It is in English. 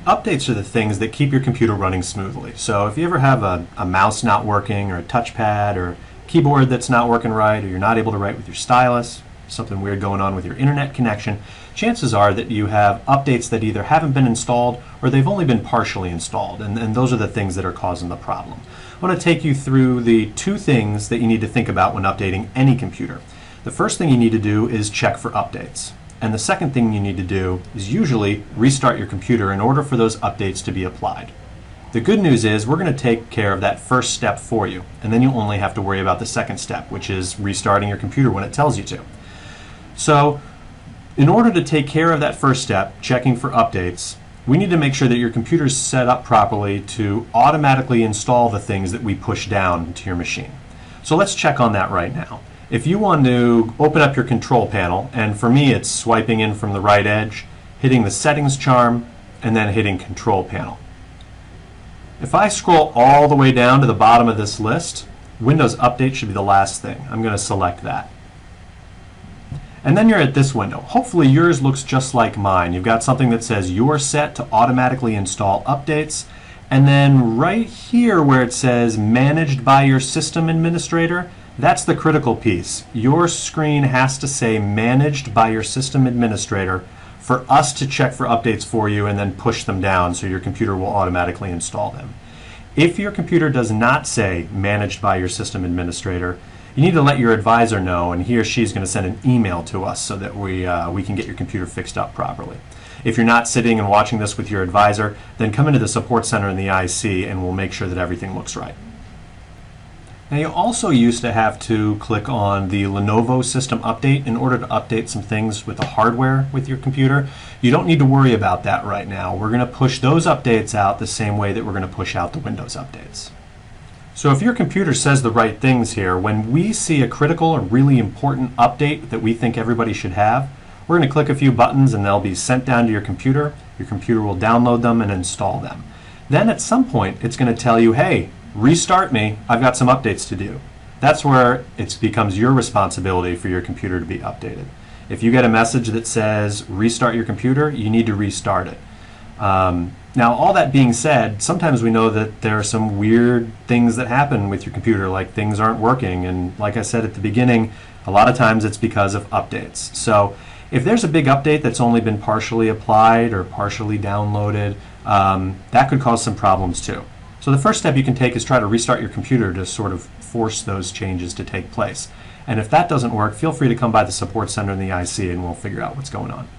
Updates are the things that keep your computer running smoothly. So if you ever have a mouse not working, or a touchpad, or keyboard that's not working right, or you're not able to write with your stylus, something weird going on with your internet connection, chances are that you have updates that either haven't been installed or they've only been partially installed, and those are the things that are causing the problem. I want to take you through the two things that you need to think about when updating any computer. The first thing you need to do is check for updates. And the second thing you need to do is usually restart your computer in order for those updates to be applied. The good news is we're going to take care of that first step for you, and then you only have to worry about the second step, which is restarting your computer when it tells you to. So in order to take care of that first step, checking for updates, we need to make sure that your computer is set up properly to automatically install the things that we push down to your machine. So let's check on that right now. If you want to open up your control panel, and for me it's swiping in from the right edge, hitting the settings charm, and then hitting control panel. If I scroll all the way down to the bottom of this list, Windows Update should be the last thing. I'm going to select that. And then you're at this window. Hopefully yours looks just like mine. You've got something that says you're set to automatically install updates, and then right here where it says managed by your system administrator, that's the critical piece. Your screen has to say managed by your system administrator for us to check for updates for you and then push them down so your computer will automatically install them. If your computer does not say managed by your system administrator, you need to let your advisor know, and he or she is going to send an email to us so that we can get your computer fixed up properly. If you're not sitting and watching this with your advisor, then come into the support center in the IC and we'll make sure that everything looks right. Now you also used to have to click on the Lenovo System Update in order to update some things with the hardware with your computer. You don't need to worry about that right now. We're going to push those updates out the same way that we're going to push out the Windows updates. So if your computer says the right things here, when we see a critical or really important update that we think everybody should have, we're going to click a few buttons and they'll be sent down to your computer. Your computer will download them and install them. Then at some point it's going to tell you, hey, restart me, I've got some updates to do. That's where it becomes your responsibility for your computer to be updated. If you get a message that says restart your computer, you need to restart it. Now all that being said, sometimes we know that there are some weird things that happen with your computer, like things aren't working, and like I said at the beginning, a lot of times it's because of updates. So if there's a big update that's only been partially applied or partially downloaded, that could cause some problems too. So the first step you can take is try to restart your computer to sort of force those changes to take place. And if that doesn't work, feel free to come by the support center in the IC and we'll figure out what's going on.